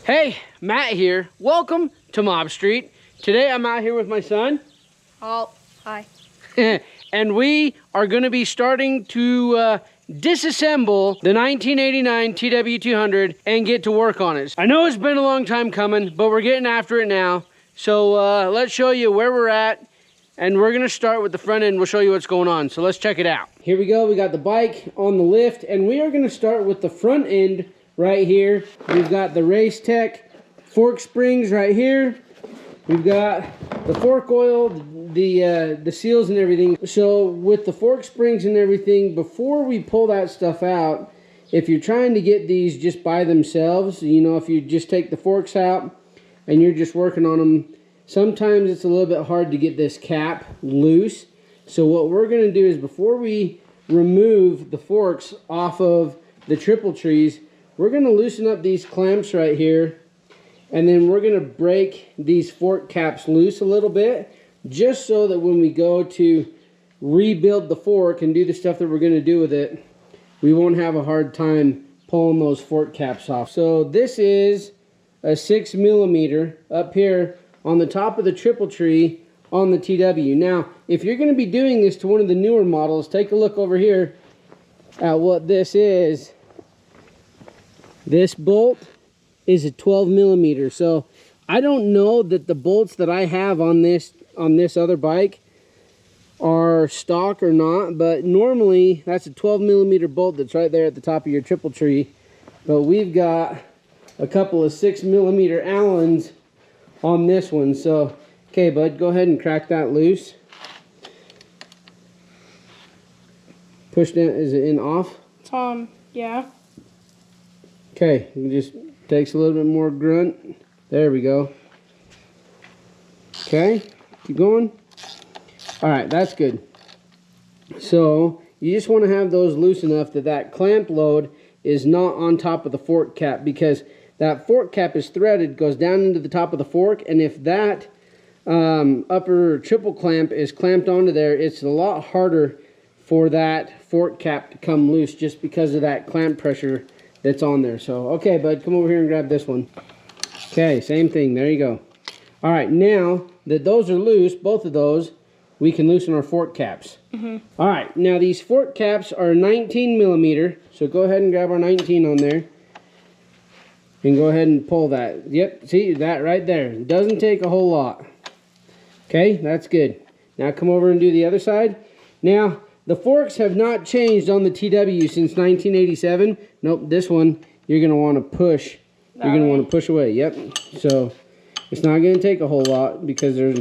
Hey, Matt here. Welcome to MOBStreet. Today I'm out here with my son. Oh, hi. And we are going to be starting to disassemble the 1989 TW200 and get to work on it. I know it's been a long time coming, but we're getting after it now. So let's show you where we're at. And we're going to start with the front end. We'll show you what's going on. So let's check it out. Here we go. We got the bike on the lift. And we are going to start with the front end right here. We've got the Race Tech fork springs right here. We've got the fork oil, the seals and everything. So with the fork springs and everything, before we pull that stuff out, if you're trying to get these just by themselves, you know, if you just take the forks out and you're just working on them, sometimes it's a little bit hard to get this cap loose. So what we're going to do is, before we remove the forks off of the triple trees, we're going to loosen up these clamps right here, and then we're going to break these fork caps loose a little bit, just so that when we go to rebuild the fork and do the stuff that we're going to do with it, we won't have a hard time pulling those fork caps off. So this is a 6mm up here on the top of the triple tree on the TW. Now, if you're going to be doing this to one of the newer models, take a look over here at what this is. This bolt is a 12mm. So I don't know that the bolts that I have on this other bike are stock or not, but normally that's a 12mm bolt that's right there at the top of your triple tree. But we've got a couple of 6mm Allens on this one. So okay, bud, go ahead and crack that loose. Push down. Is it in off? It's on, yeah. Okay, it just takes a little bit more grunt. There we go. Okay, keep going. All right, that's good. So you just want to have those loose enough that that clamp load is not on top of the fork cap, because that fork cap is threaded, goes down into the top of the fork, and if that upper triple clamp is clamped onto there, it's a lot harder for that fork cap to come loose, just because of that clamp pressure that's on there. So okay, bud, come over here and grab this one. Okay, same thing, there you go. All right, now that those are loose, both of those, we can loosen our fork caps. All right, now these fork caps are 19mm, so go ahead and grab our 19 on there and go ahead and pull that. Yep, see that right there? It doesn't take a whole lot. Okay, that's good. Now come over and do the other side. Now, the forks have not changed on the TW since 1987. Nope, this one you're going to want to push. You're going to want to push away. Yep. So it's not going to take a whole lot, because there's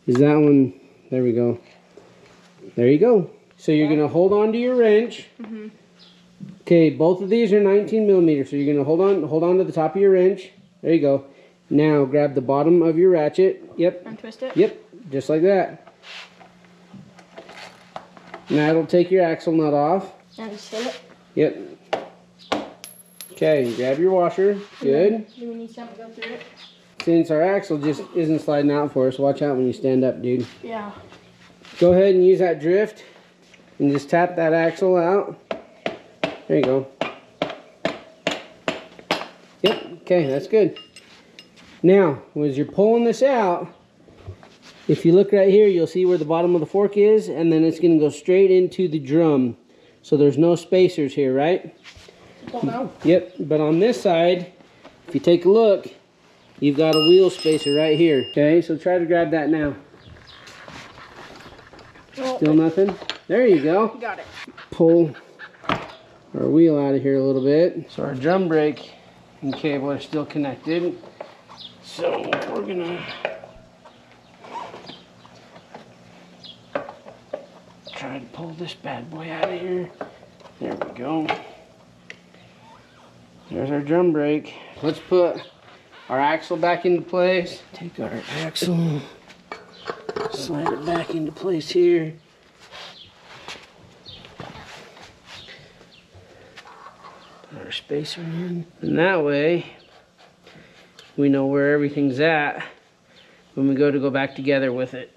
that one. There we go. There you go. So you're going to hold on to your wrench. Okay, both of these are 19mm, so you're going to hold on to the top of your wrench. There you go. Now grab the bottom of your ratchet. Yep. And twist it? Yep, just like that. Now it'll take your axle nut off. And just hit it? Yep. Okay, grab your washer. Good. Do we need something to go through it? Since our axle just isn't sliding out for us, watch out when you stand up, dude. Yeah. Go ahead and use that drift and just tap that axle out. There you go. Yep, okay, that's good. Now, as you're pulling this out, if you look right here, you'll see where the bottom of the fork is, and then it's going to go straight into the drum. So there's no spacers here, right? No. Yep, but on this side, if you take a look, you've got a wheel spacer right here. Okay, so try to grab that now. Still nothing? There you go. Got it. Pull our wheel out of here a little bit. So our drum brake and cable are still connected. So we're gonna try to pull this bad boy out of here. There we go. There's our drum brake. Let's put our axle back into place. Take our axle, slide it back into place here. Put our spacer in. And that way, we know where everything's at when we go back together with it.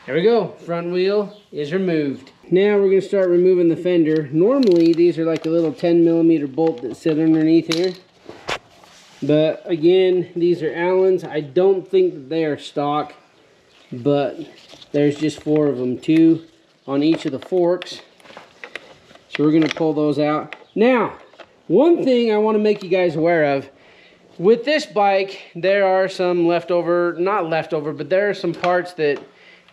There we go. Front wheel is removed. Now we're going to start removing the fender. Normally these are like a little 10mm bolt that sit underneath here. But again, these are Allens. I don't think that they are stock, but there's just 4 of them, 2 on each of the forks. So we're gonna pull those out. Now, one thing I wanna make you guys aware of, with this bike, there are some leftover, not leftover, but there are some parts that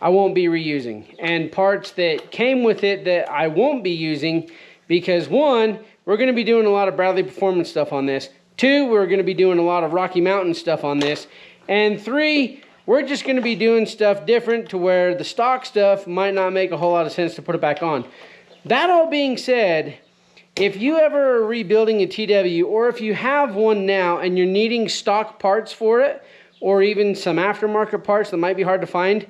I won't be reusing. And parts that came with it that I won't be using because 1, we're gonna be doing a lot of Bradley Performance stuff on this. 2, we're gonna be doing a lot of Rocky Mountain stuff on this. And 3, we're just gonna be doing stuff different to where the stock stuff might not make a whole lot of sense to put it back on. That all being said, if you ever are rebuilding a TW, or if you have one now and you're needing stock parts for it, or even some aftermarket parts that might be hard to find,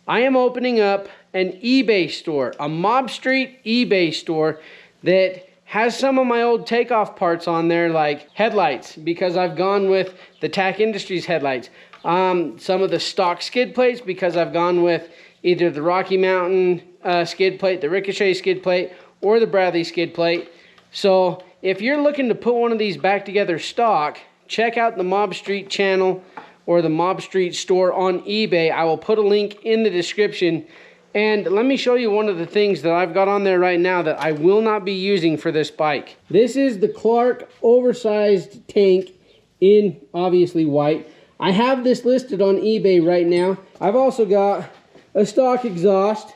I am opening up an eBay store, a MOBStreet eBay store that has some of my old takeoff parts on there, like headlights, because I've gone with the TAC Industries headlights. Some of the stock skid plates, because I've gone with either the Rocky Mountain skid plate, the Ricochet skid plate, or the Bradley skid plate. So if you're looking to put one of these back together stock, check out the MOBStreet channel or the MOBStreet store on eBay. I will put a link in the description. And let me show you one of the things that I've got on there right now that I will not be using for this bike. This is the Clark oversized tank in obviously white. I have this listed on eBay right now. I've also got a stock exhaust.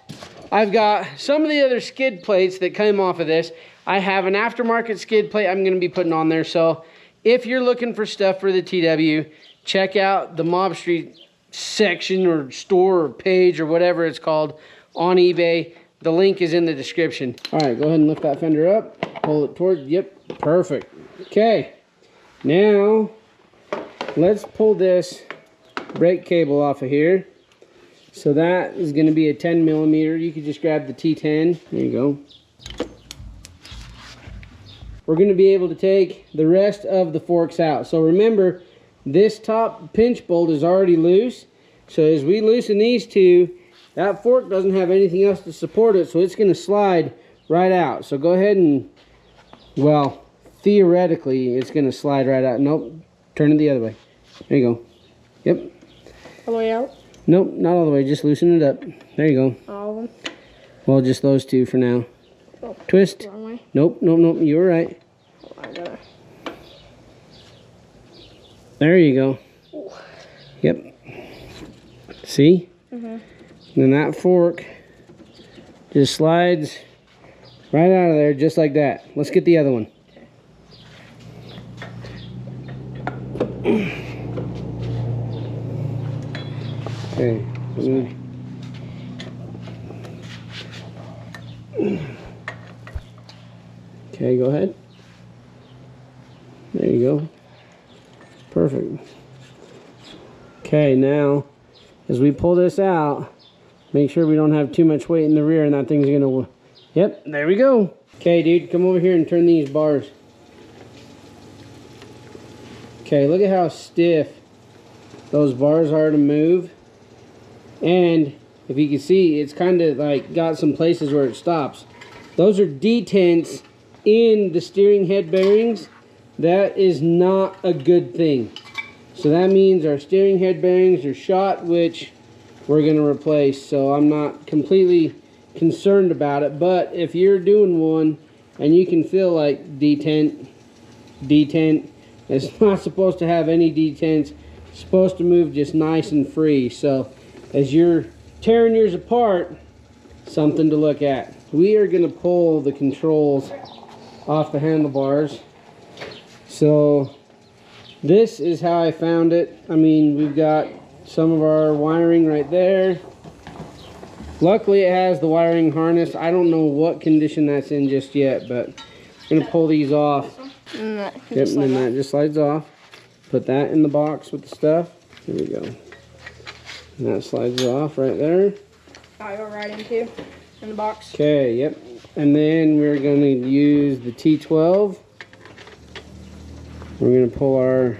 I've got some of the other skid plates that came off of this. I have an aftermarket skid plate I'm going to be putting on there. So if you're looking for stuff for the TW, check out the MOBStreet section or store or page or whatever it's called on eBay. The link is in the description. All right, go ahead and lift that fender up. Pull it toward, yep, perfect. Okay, now let's pull this brake cable off of here. So that is going to be a 10 millimeter. You could just grab the T10. There you go. We're going to be able to take the rest of the forks out. So remember, this top pinch bolt is already loose. So as we loosen these 2, that fork doesn't have anything else to support it, so it's going to slide right out. So go ahead and, well, theoretically, it's going to slide right out. Nope, turn it the other way. There you go. Yep. All the way out? Nope, not all the way. Just loosen it up. There you go. All of them? Well, just those 2 for now. Oh, twist. wrong way. Nope, nope, nope. You were right. Oh, I gotta... There you go. Ooh. Yep. See? Mm-hmm. Then that fork just slides right out of there just like that. Let's get the other one. Okay. Okay, go ahead. There you go. Perfect. Okay, now as we pull this out, make sure we don't have too much weight in the rear and that thing's gonna, yep, there we go. Okay, dude, come over here and turn these bars. Okay, look at how stiff those bars are to move. And if you can see, it's kind of like got some places where it stops. Those are detents in the steering head bearings. That is not a good thing. So that means our steering head bearings are shot, which we're going to replace. So I'm not completely concerned about it. But if you're doing one and you can feel like detent, it's not supposed to have any detents. It's supposed to move just nice and free. So as you're tearing yours apart, something to look at. We are going to pull the controls off the handlebars. So this is how I found it. I mean, we've got some of our wiring right there. Luckily it has the wiring harness. I don't know what condition that's in just yet, but I'm gonna pull these off. Yep, and then that just slides off. Put that in the box with the stuff. There we go. And that slides off right there. I go right into in the box. Okay, yep. And then we're gonna use the T12. We're going to pull our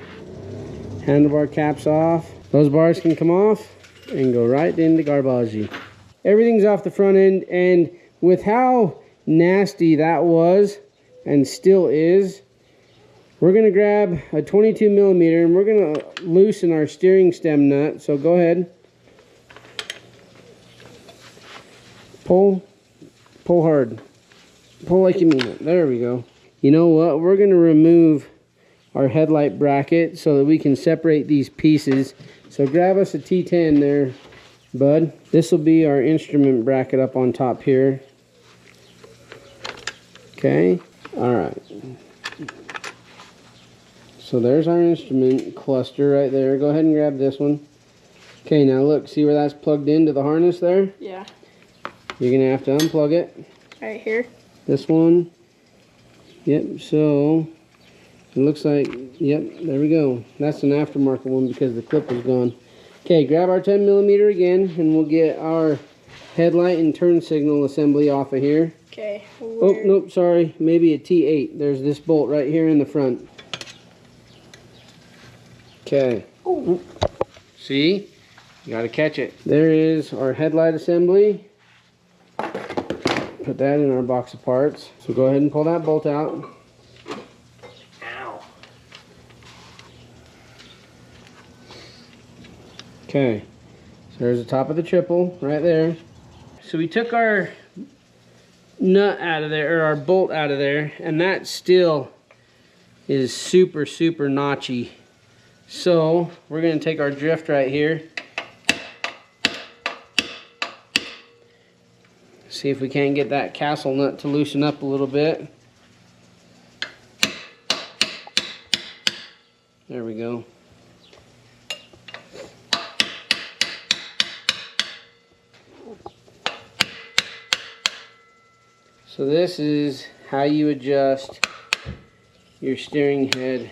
handlebar caps off. Those bars can come off and go right into garbage. Everything's off the front end, and with how nasty that was and still is, we're gonna grab a 22 millimeter and we're gonna loosen our steering stem nut. So go ahead. Pull hard. Pull like you mean it. There we go. You know what? We're gonna remove our headlight bracket so that we can separate these pieces. So grab us a T10 there, bud. This will be our instrument bracket up on top here. Okay, all right. So there's our instrument cluster right there. Go ahead and grab this one. Okay, now look, see where that's plugged into the harness there? Yeah. You're gonna have to unplug it. Right here. This one. Yep, so it looks like, yep, there we go. That's an aftermarket one because the clip was gone. Okay, grab our 10 millimeter again and we'll get our headlight and turn signal assembly off of here. Okay. Oh, nope, sorry. Maybe a T8. There's this bolt right here in the front. Okay. Ooh. See? You gotta catch it. There is our headlight assembly. Put that in our box of parts. So go ahead and pull that bolt out. Ow. Okay. So there's the top of the triple right there. So we took our nut out of there, or our bolt out of there, and that still is super notchy. So we're going to take our drift right here, see if we can't get that castle nut to loosen up a little bit. There we go. So this is how you adjust your steering head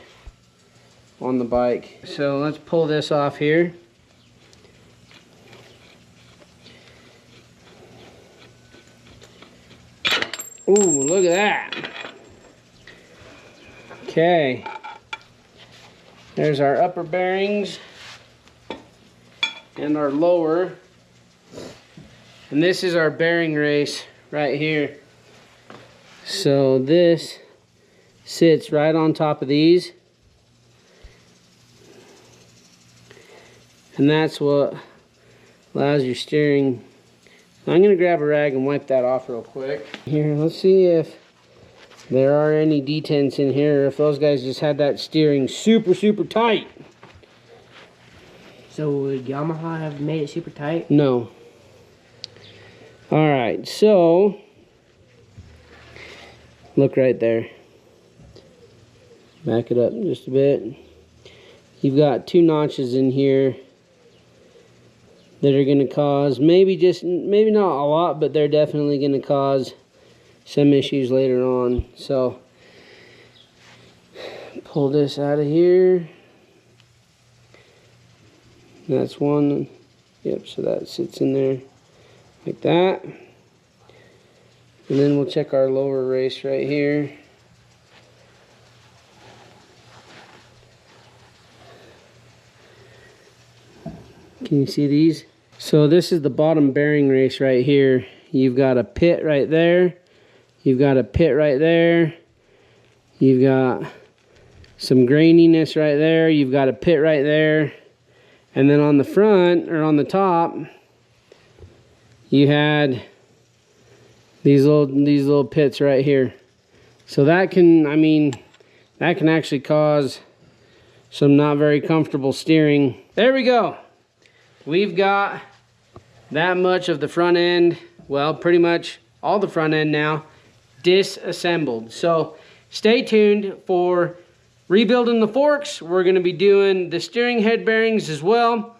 on the bike. So let's pull this off here. Ooh, look at that. Okay. There's our upper bearings and our lower. And this is our bearing race right here. So this sits right on top of these. And that's what allows your steering. I'm going to grab a rag and wipe that off real quick. Here, let's see if there are any detents in here, if those guys just had that steering super tight. So would Yamaha have made it super tight? No. Alright, so look right there. Back it up just a bit. You've got two notches in here that are going to cause, maybe not a lot, but they're definitely going to cause some issues later on. So pull this out of here. That's one. Yep, so that sits in there like that. And then we'll check our lower race right here. Can you see these? So this is the bottom bearing race right here. You've got a pit right there. You've got a pit right there. You've got some graininess right there. You've got a pit right there. And then on the front, or on the top, you had these little pits right here. So that can, I mean, that can actually cause some not very comfortable steering. There we go. We've got that much of the front end, well, pretty much all the front end now, disassembled. So stay tuned for rebuilding the forks. We're going to be doing the steering head bearings as well.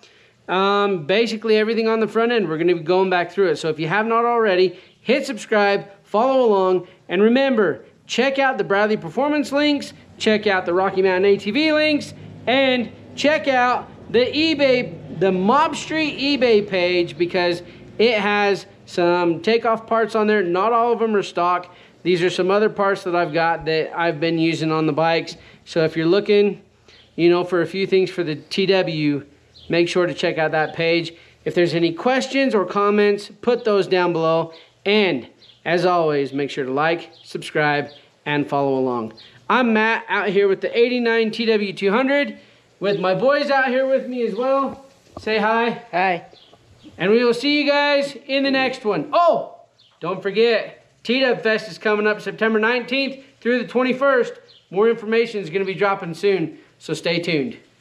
Basically everything on the front end, we're going to be going back through it. So if you have not already, hit subscribe, follow along, and remember, check out the Bradley Performance links, check out the Rocky Mountain ATV links, and check out the MOBStreet eBay page, because it has some takeoff parts on there. Not all of them are stock. These are some other parts that I've got that I've been using on the bikes. So if you're looking, you know, for a few things for the TW, make sure to check out that page. If there's any questions or comments, put those down below. And as always, make sure to like, subscribe, and follow along. I'm Matt out here with the 89 TW200 with my boys out here with me as well. Say hi. Hi. And we will see you guys in the next one. Oh, don't forget, T-Dub Fest is coming up September 19th through the 21st. More information is going to be dropping soon, so stay tuned.